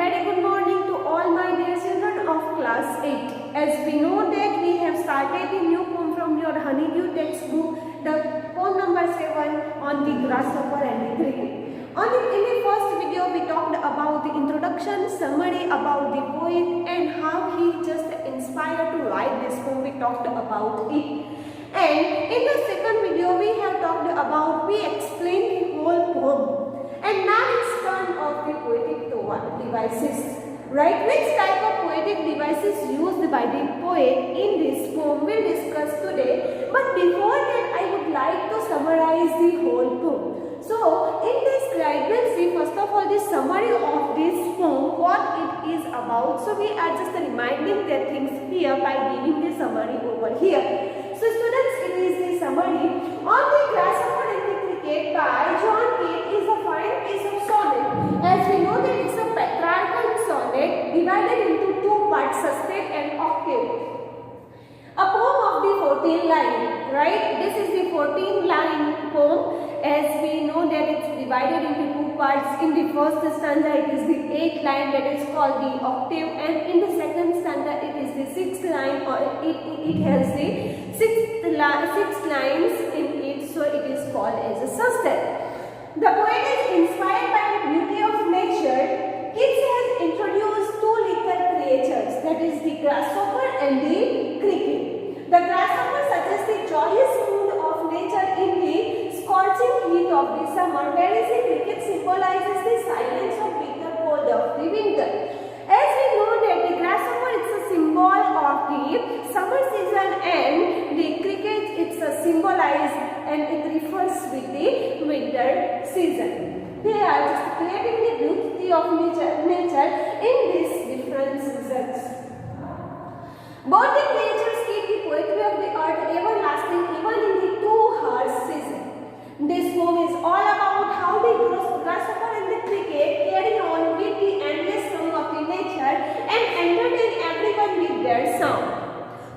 very good morning to all my dear children of class 8. As we know that we have started a new poem from your Honeydew textbook, the poem number 7 on the grasshopper and the cricket. In the first video we talked about the introduction, summary about the poet and how he just inspired to write this poem. We talked about it. And in the second video we have talked about, we explained the whole poem. And now it's turn of the poetic devices. Right? Which type of poetic devices used by the poet in this poem we'll discuss today. But before that I would like to summarize the whole poem. So in this slide we'll see first of all the summary of this poem, what it is about. So we are just reminding the things here by giving the summary over here. So students, it is the summary on the grasshopper and the cricket by John Keats is a fine piece of sonnet. As we know that it's a patriarchal sonnet divided into two parts, sestet and octave. A poem of the 14 line, right? This is the 14 line poem. As we know that it's divided into two parts. In the first stanza it is the 8th line, that is called the octave, and in the second stanza it is the 6th line, or it has the 6 lines in it, so it is called as a sestet. The poet is inspired by the beauty of nature. Keats has introduced two little creatures, that is the grasshopper and the cricket. The grasshopper suggests the joyous mood of nature in the scorching heat of the summer, whereas the cricket symbolizes the silence of bitter cold of the winter. As we know that the grasshopper is a symbol of the summer season and the cricket it's a symbolized and it refers with the winter season. They are just creating the beauty of nature in these different seasons. Both the creatures keep the poetry of the earth everlasting even in the too harsh season. This poem is all about how the grasshopper and the cricket carry on with the endless song of the nature and entertain everyone with their sound.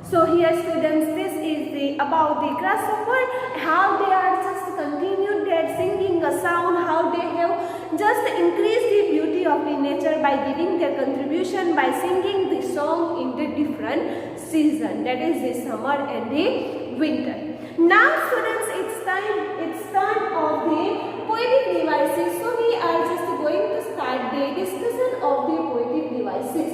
So here students, this is about the grasshopper, how they are just continued their singing a sound, how they have just increased the beauty of the nature by giving their contribution by singing the song in the different season, that is the summer and the winter. Now students, it's turn of the poetic devices. So we are just going to start the discussion of the poetic devices.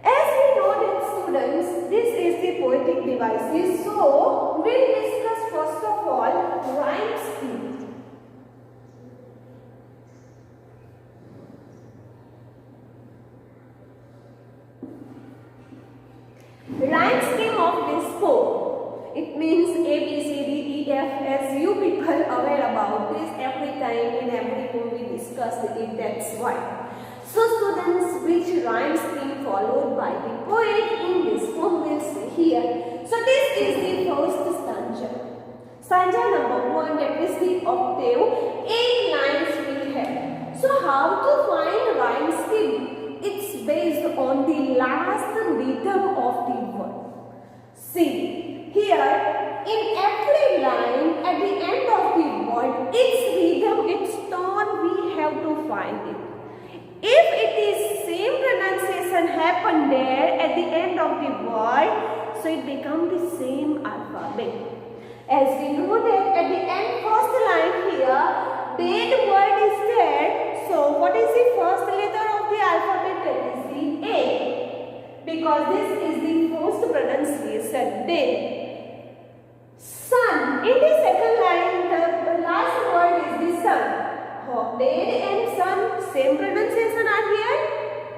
As we know that students, this is the poetic devices. So we'll discuss first of all rhyme scheme. Rhyme scheme of this poem. It means A, B, C, D, E, F, as you people aware about this every time in every poem we discussed it, that's why. So students, which rhyme scheme followed by the poet in this poem we'll see here. So this is the first stanza. Stanza number 1, that is the octave, 8 lines we have. So how to find rhyme scheme? It's based on the last rhythm of the word. See. Here, in every line, at the end of the word, its rhythm, its tone, we have to find it. If it is same pronunciation happen there at the end of the word, so it becomes the same alphabet. As we know that at the end, first line here, dead word is there. So what is the first letter of the alphabet? That is the A. Because this is the first pronunciation, dead. Sun. In the second line, the last word is the sun. Dead and sun, same pronunciation are here?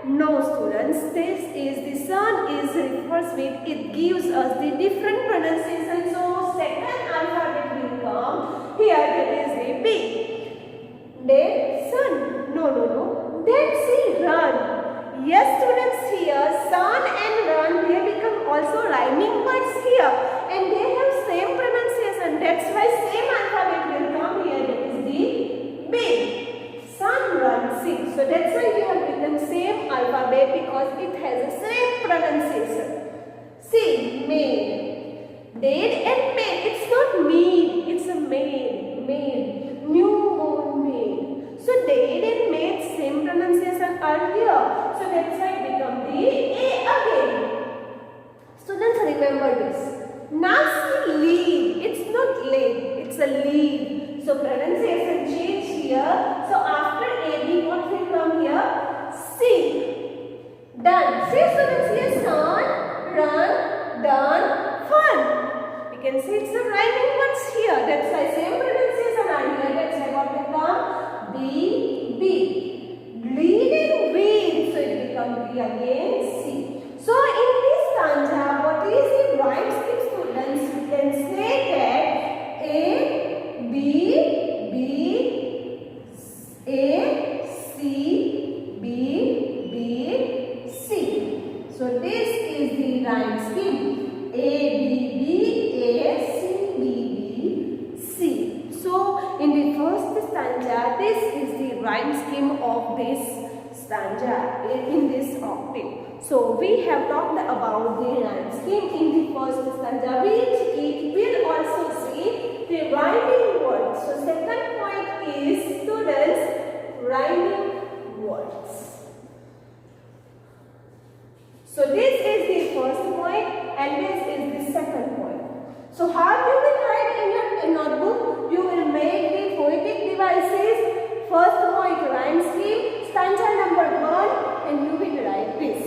No students, this is the sun is refers with, it gives us the different pronunciation. So second alphabet will come here, that is the B. Dead sun. No. Dead sea, run. Yes students, here sun and run, they become also rhyming words here. And they have same pronunciation, that's why same alphabet will come here, that is the B. Sun, run, sing. So that's why we have written same alphabet because it has the same pronunciation. See, maid. Dead and maid, it's not maid, it's a maid. Newborn maid. So dead and maid, same pronunciation. are here. So that's why it become the A again. Students, remember this. Now see lead. It's not lead. It's a lead. So pronunciation change here. So after AB, what will come here? C. Done. See students here. Son, run, done, fun. We can see it's a rhyming words here. That's why same pronunciation are here. That's why what will come? B, B. Bleed and weed. So it becomes B again, C. So in this stanza, what is the rhyme scheme, students? We can say that A, B, B, A, C, B, B, C. So this is the rhyme scheme. A, B, B, A, C, B, B, C. So in the first stanza, this is the rhyme scheme of this stanza in this octave. So we have talked about the rhyme scheme in the first stanza, which it will also see the rhyming words. So second point is, students, rhyming words. So this is the first point and this is the second point. So how you will write in your notebook? You will make the poetic devices. First point, rhyme scheme, stanza number 1, and you will write this.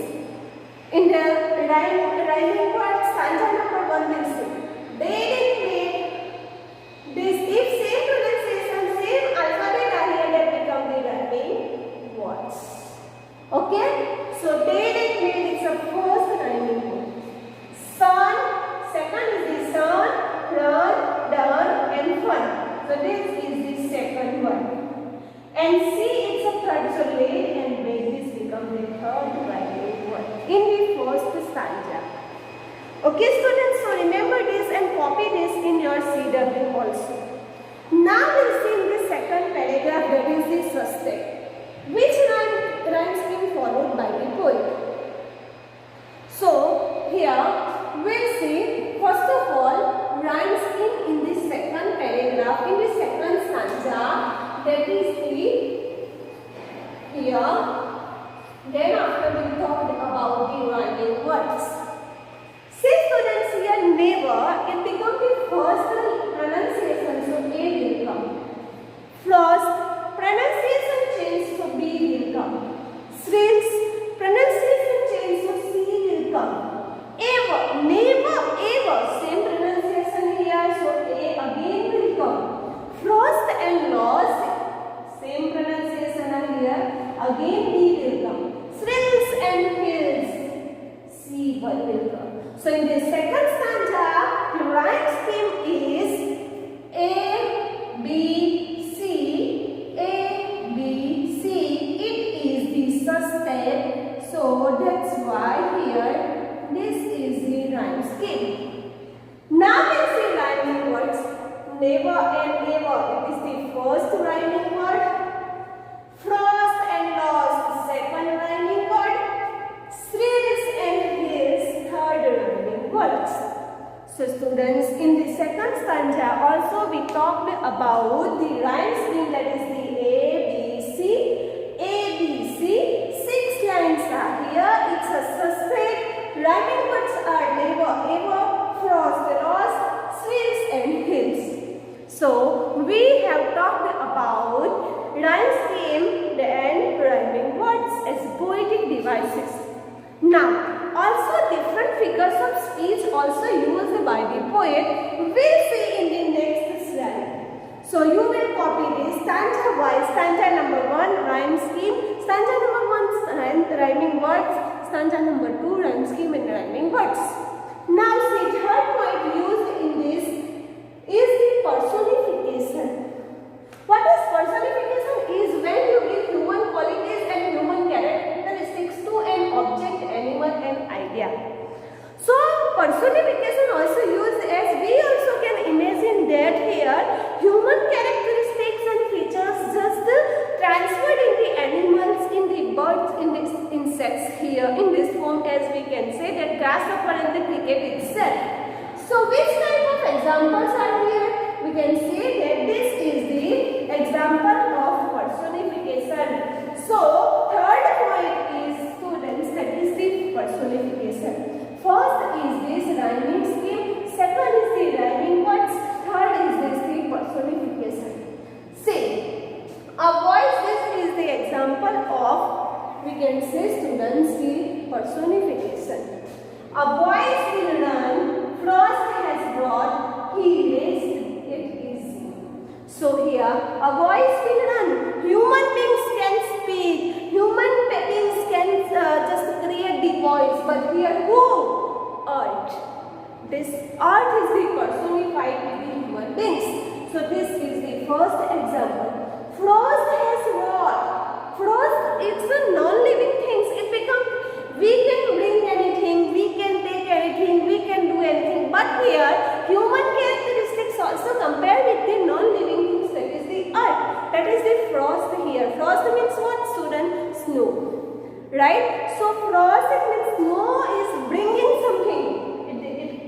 In the rhyming word, stanza number 1 will say, they didn't make this. If same pronunciation, same alphabet are here, that become the rhyming words. Okay? So they didn't make, it's a first rhyming word. Sun, second is the sun, run, done, and fun. So this is the second one. And see, it's a third, so late and make this become the third rhyming word in the first stanza. Okay students, so remember this and copy this in your CW also. Now we'll see in the second paragraph, that is the suspect. Which rhyme scheme followed by the poet? So here we'll see first of all rhyme scheme in the second paragraph, in the second stanza. That is the here. Then after we talked about the rhyming words. See students, here never, it becomes the first pronunciation, so A will come. First pronunciation change, so B will come. Thrills, pronunciation change, so C will come. Ever, never, ever, same pronunciation here, so A again will come. Frost and lost, same pronunciation are here, again B will come. Thrills and hills, C will come. So in the second stanza, the rhyme scheme is A, B, C, A, B, C. It is the suspect. So that's why here this is the rhyme scheme. Now let's see rhyming words. Never and ever, it is the first rhyming word. Frost and lost, second rhyming word. Thrills and hills, third rhyming words. So students, in the second stanza also we talked about the rhyme scheme, that is the A, B, C. A, B, C. 6 lines are here. It's a suspect. Rhyming words are never, ever, frost, lost, thrills and hills. So we have talked about rhyme scheme and rhyming words as poetic devices. Now, also different figures of speech also used by the poet we'll see in the next slide. So you will copy this stanza wise. Stanza number 1, rhyme scheme. Stanza number 1, rhyming words. Stanza number 2, rhyme scheme and rhyming words. Now see, third point used in this is the personification. What is personification? Is when you give human qualities and human characteristics to an object, animal and idea. So personification also used as we also can imagine that here human characteristics and features just transferred in the animals, in the birds, in the insects here in this form, as we can say that grasshopper and the cricket itself. So which type of examples are here? We can say that this is the example of personification. So third can say students the personification. A boys will run, Frost has brought, he raised it easy. So here, a boys will run. Human beings can speak, human beings can just create the voice, but here who? Earth. This earth is the personified with the human beings. So this is the first example. Frost has wrought. Frost, it's a non-living things. It becomes, we can bring anything, we can take anything, we can do anything. But here, human characteristics also compare with the non-living things, that is the earth. That is the frost here. Frost means what, student? Snow. Right? So frost, it means snow is bringing something.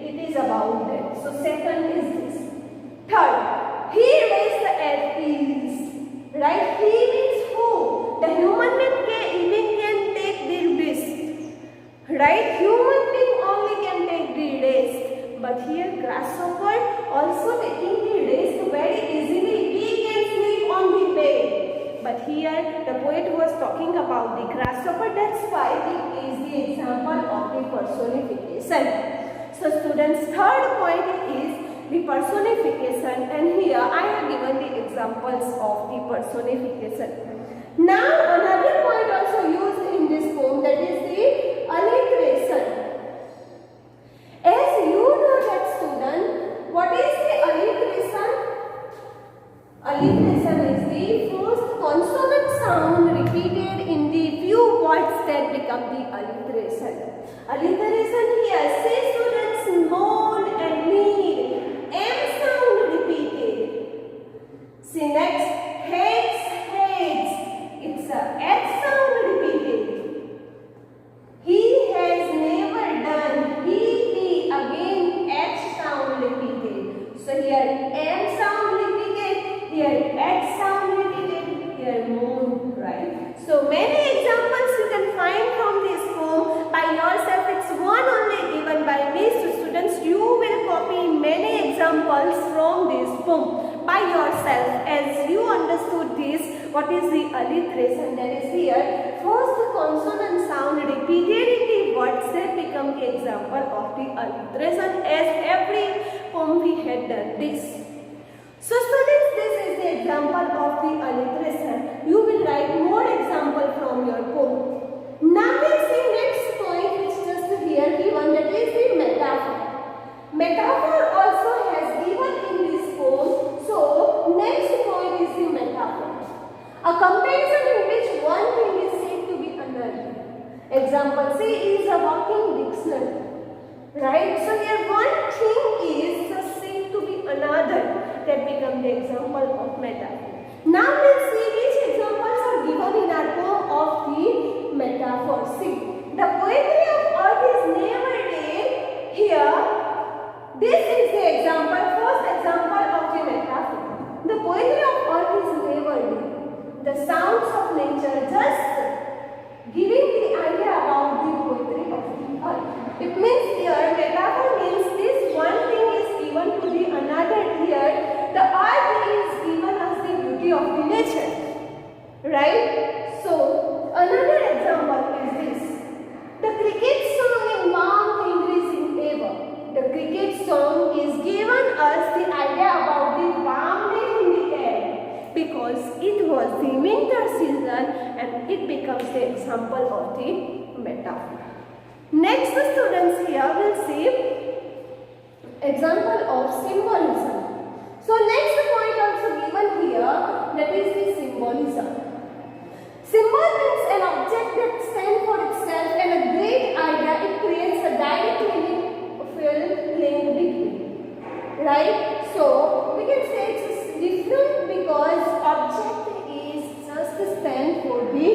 It is about that. So second is this. Third, he raised the earth is. Right? He means who? The human being can take the risk. Right? Human being only can take the risk. But here grasshopper also taking the risk very easily. We can sleep on the bed. But here the poet was talking about the grasshopper. That's why it is the example of the personification. So students, third point is the personification, and here I have given the examples of the personification. Now another point also used in this poem, that is the alliteration. As you know that student, what is the alliteration? Alliteration is the first consonant sound repeated in the few words that become the alliteration. Alliteration here, say students, mold and need. M sound repeated. See next, heads, heads. It's a H sound repeated. He has never done. He again H sound repeated. So here M sound repeated. Here H sound repeated. Here moon. Right. So many examples you can find from this poem by yourself. It's one only given by me. So students, you will copy many examples from this poem by yourself. As you understood this, what is the alliteration? That is here, first consonant sound repeated in the words that become the example of the alliteration. As every poem we had done this. So students, this is the example of the alliteration. You will write more example from your poem. Now we'll see next point, which just here given, that is the metaphor. Metaphor also has given in this poem. So next point is the metaphor. A comparison in which one thing is said to be another. Example, say is a walking dictionary. Right? So here one thing is said to be another. That become the example of metaphor. Now we'll see which examples are given in our poem of the metaphor. See, the poetry of earth is never dead. Here, this is the example, first example of the metaphor. The poetry of earth is never dead. The sounds of nature just giving the idea about the poetry of the earth. It means here, metaphor means this one thing is given to the another here. The earth is given as the beauty of the nature. Right? So, another example is this. The cricket song in Mount English in ever. The cricket song is given us the idea about the warmness in the air, because it was the winter season and it becomes the example of the metaphor. Next, the students here will see example of symbolism. So next point also given here, that is the symbolism. Symbol means an object that stands for itself and a great idea. It creates a direct link between. Right? So we can say it's different because object is just stand for the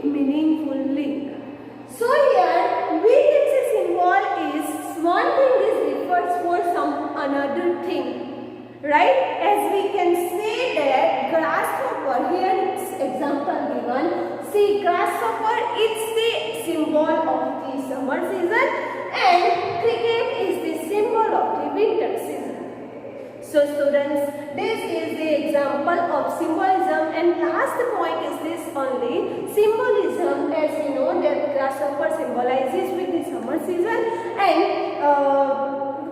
meaningful link. So here we can say symbol is one thing is refers for some another thing. Right? As we can say that grasshopper, here it's example given. See, grasshopper, it's the symbol of the summer season and cricket is the symbol of the winter season. So students, this is the example of symbolism, and last point is this only. Symbolism, as we know season, and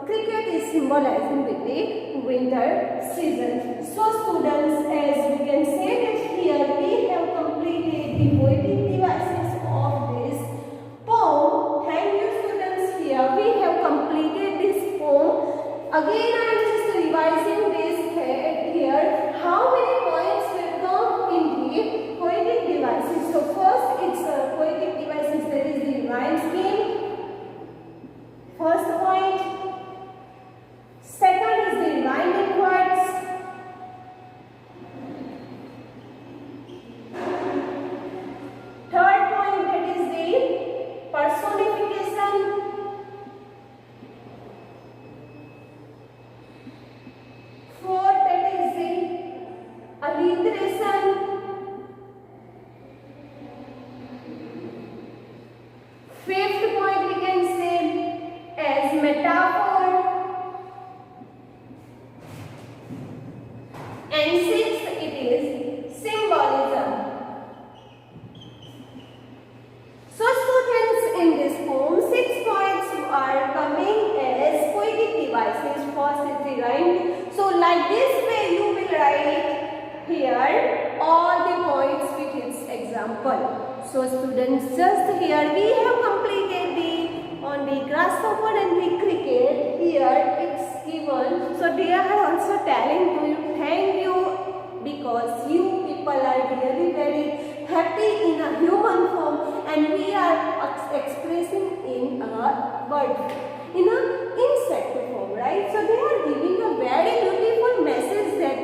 cricket is symbolizing with the winter season. So students, as we can say that here we have completed the poetic devices of this poem. Thank you students. Here we have completed this poem. Again I am just revising this here. How many points will come in the poetic devices? So first it's poetic devices, that is the rhyme scheme. First point. Second is the rhyming words. Third point, that is the personification. Fourth, that is the alliteration. Fifth point we can say as metaphor. And sixth, it is symbolism. So students, in this poem 6 points are coming as poetic devices. First is the rhyme. So like this way you will write here all the points with its example. So students, just here we have completed the on the grasshopper and the cricket. Here it's given. So they are also telling to you thank you, because you people are really very happy in a human form, and we are expressing in a bird, in a insect form, right? So they are giving a very beautiful message that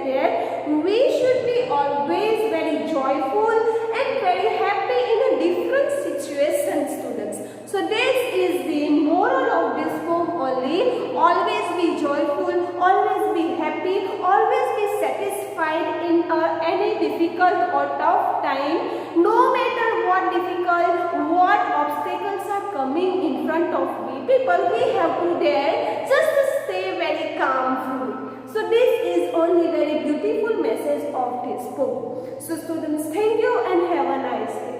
we should be always very joyful and very happy in a different situation, students. So this is the moral of this poem only. Always be joyful, always be happy, always be satisfied in any difficult or tough time. No matter what difficult, what obstacles are coming in front of we people, we have to dare just to stay very calmful. So this is only very beautiful message of this poem. So students, thank you and have a nice day.